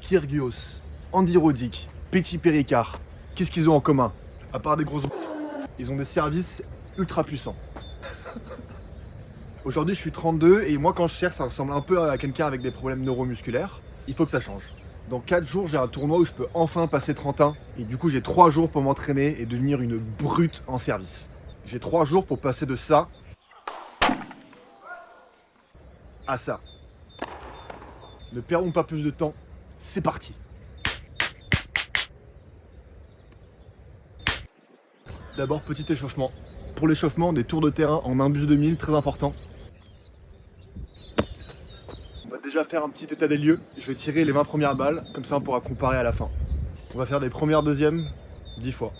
Kyrgios, Andy Roddick, Petit Péricard, qu'est-ce qu'ils ont en commun? À part des grosses... Ils ont des services ultra puissants. Aujourd'hui, je suis 32 et moi, quand je cherche, ça ressemble un peu à quelqu'un avec des problèmes neuromusculaires. Il faut que ça change. Dans 4 jours, j'ai un tournoi où je peux enfin passer 31 et du coup, j'ai 3 jours pour m'entraîner et devenir une brute en service. J'ai 3 jours pour passer de ça à ça. Ne perdons pas plus de temps, c'est parti. D'abord, petit échauffement. Pour l'échauffement, des tours de terrain en un bus 2000, très important. On va déjà faire un petit état des lieux. Je vais tirer les 20 premières balles, comme ça on pourra comparer à la fin. On va faire des premières, deuxièmes, 10 fois.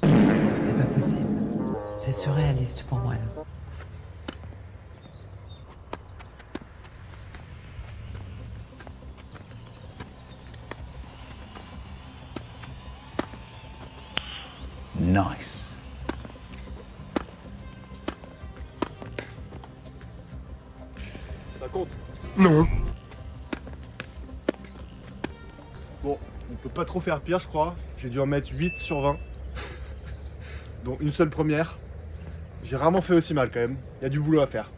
C'est pas possible. C'est surréaliste pour moi, là. Nice. Ça compte? Non. Bon, on peut pas trop faire pire, je crois. J'ai dû en mettre 8 sur 20. Dont une seule première. J'ai rarement fait aussi mal quand même. Il y a du boulot à faire.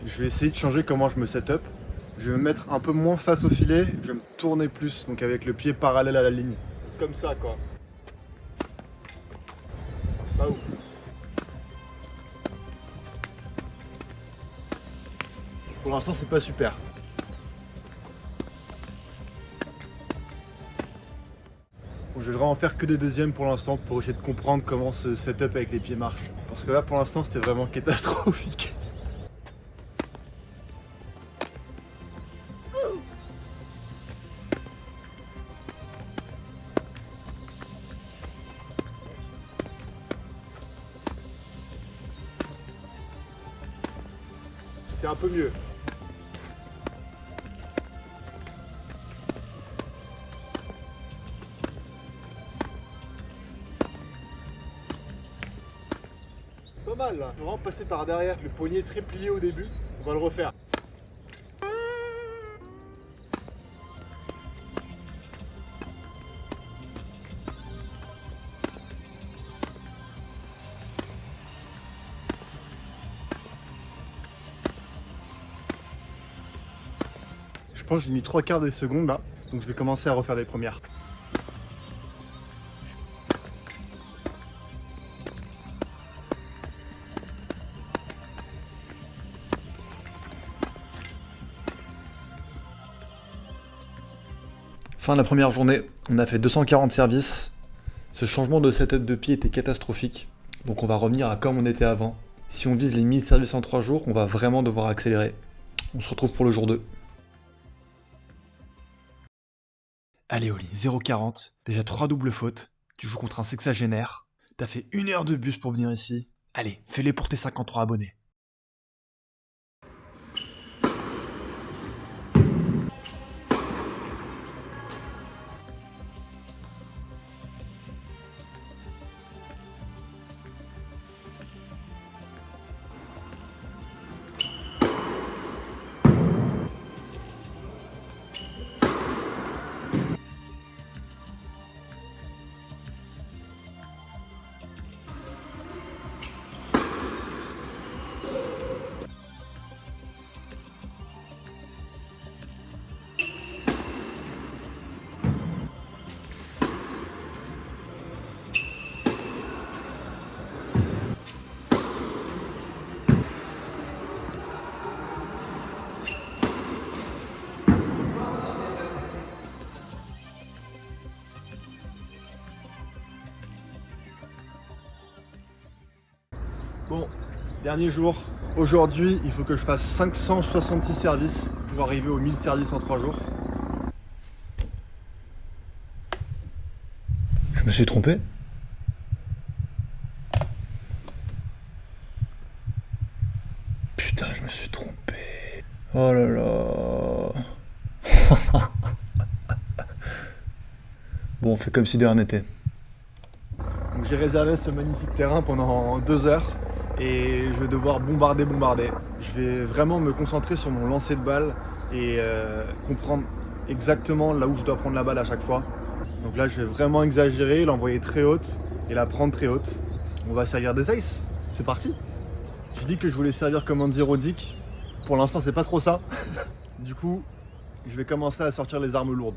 Je vais essayer de changer comment je me set up. Je vais me mettre un peu moins face au filet. Je vais me tourner plus, donc avec le pied parallèle à la ligne. Comme ça, quoi. C'est pas ouf. Pour l'instant, c'est pas super. Bon, je vais vraiment faire que des deuxièmes pour l'instant pour essayer de comprendre comment ce setup avec les pieds marche. Parce que là, pour l'instant, c'était vraiment catastrophique. C'est un peu mieux. Pas mal là. Je vais vraiment passer par derrière, le poignet très plié au début. On va le refaire. Je pense que j'ai mis 3/4 des secondes là. Donc je vais commencer à refaire des premières. Fin de la première journée, on a fait 240 services. Ce changement de setup de pied était catastrophique. Donc on va revenir à comme on était avant. Si on vise les 1000 services en 3 jours, on va vraiment devoir accélérer. On se retrouve pour le jour 2. Allez Oli, 0,40. Déjà 3 doubles fautes. Tu joues contre un sexagénaire. T'as fait 1 heure de bus pour venir ici. Allez, fais-les pour tes 53 abonnés. Bon, dernier jour. Aujourd'hui, il faut que je fasse 566 services pour arriver aux 1000 services en 3 jours. Je me suis trompé? Putain, je me suis trompé. Oh là là. Bon, on fait comme si de rien n'était. Donc j'ai réservé ce magnifique terrain pendant 2 heures. et je vais devoir bombarder. Je vais vraiment me concentrer sur mon lancer de balle et comprendre exactement là où je dois prendre la balle à chaque fois. Donc là, je vais vraiment exagérer, l'envoyer très haute et la prendre très haute. On va servir des aces. C'est parti. J'ai dit que je voulais servir comme Andy Roddick. Pour l'instant, c'est pas trop ça. Du coup, je vais commencer à sortir les armes lourdes.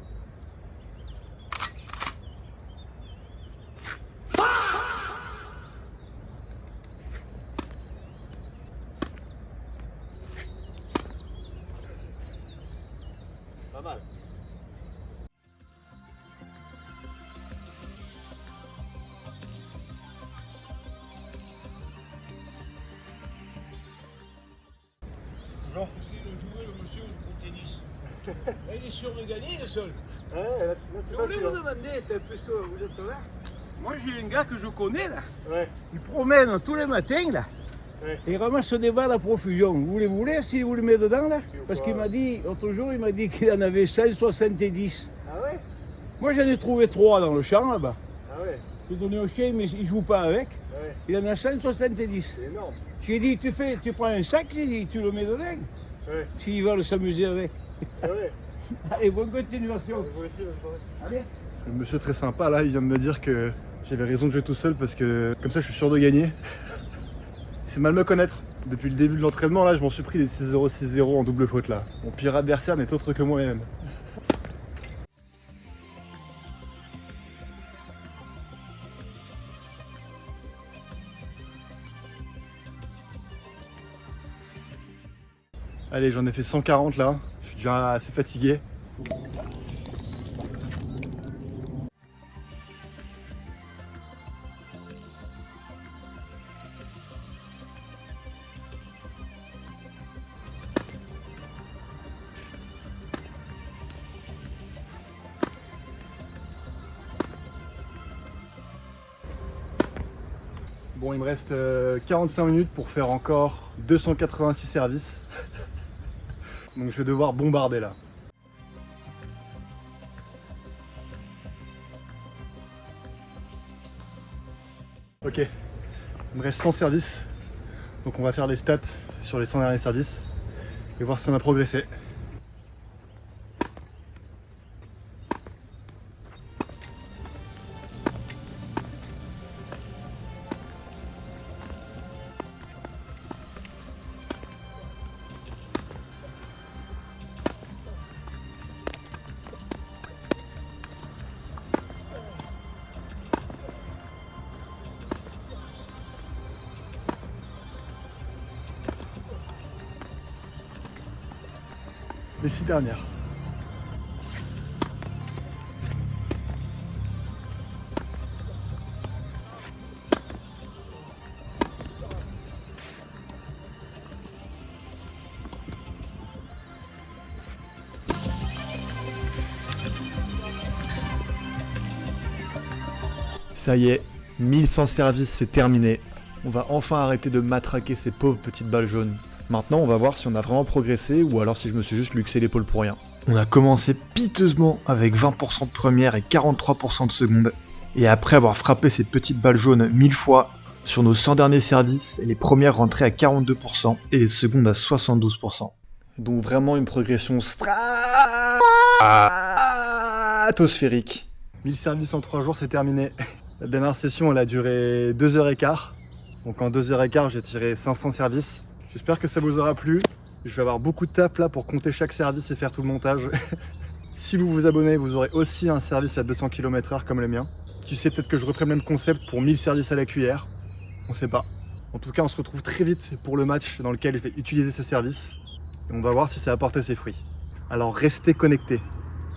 Pas mal. Bonjour. C'est de jouer le monsieur au tennis. Là, il est sûr de gagner le seul. Ouais, là, c'est Je voulais facile, vous hein. demander, puisque vous êtes là, moi j'ai un gars que je connais là, Ouais, il promène tous les matins là, ouais. et il ramasse des balles à profusion. Vous les voulez si vous les mettez dedans là? Parce Ouais. qu'il m'a dit, l'autre jour, il m'a dit qu'il en avait 170. Ah ouais? Moi j'en ai trouvé 3 dans le champ là-bas. Ah ouais, J'ai donné au chien, mais il joue pas avec. ouais. Il en a 170. C'est énorme. J'ai dit, tu prends un sac, j'ai dit, tu le mets dedans, Ouais, s'ils veulent s'amuser avec. ouais. Allez, bonne continuation. Vous aussi, bonne soirée. Allez. Le monsieur très sympa là, il vient de me dire que j'avais raison de jouer tout seul parce que comme ça je suis sûr de gagner. C'est mal me connaître. Depuis le début de l'entraînement là, je m'en suis pris des 6-0, 6-0 en double faute là. Mon pire adversaire n'est autre que moi-même. Allez, j'en ai fait 140 là, je suis déjà assez fatigué. Bon, il me reste 45 minutes pour faire encore 286 services. Donc je vais devoir bombarder là. Ok, il me reste 100 services. Donc on va faire les stats sur les 100 derniers services et voir si on a progressé. Les 6 dernières. Ça y est, 1100 services, c'est terminé. On va enfin arrêter de matraquer ces pauvres petites balles jaunes. Maintenant, on va voir si on a vraiment progressé ou alors si je me suis juste luxé l'épaule pour rien. On a commencé piteusement avec 20% de première et 43% de seconde. Et après avoir frappé ces petites balles jaunes 1000 fois, sur nos 100 derniers services, les premières rentraient à 42% et les secondes à 72%. Donc vraiment une progression stratosphérique. 1000 services en 3 jours, c'est terminé. La dernière session, elle a duré 2h15. Donc en 2h15, j'ai tiré 500 services. J'espère que ça vous aura plu. Je vais avoir beaucoup de taf là pour compter chaque service et faire tout le montage. Si vous vous abonnez, vous aurez aussi un service à 200 km/h comme le mien. Tu sais, peut-être que je referai le même concept pour 1000 services à la cuillère. On sait pas. En tout cas, on se retrouve très vite pour le match dans lequel je vais utiliser ce service. Et on va voir si ça a apporté ses fruits. Alors restez connectés.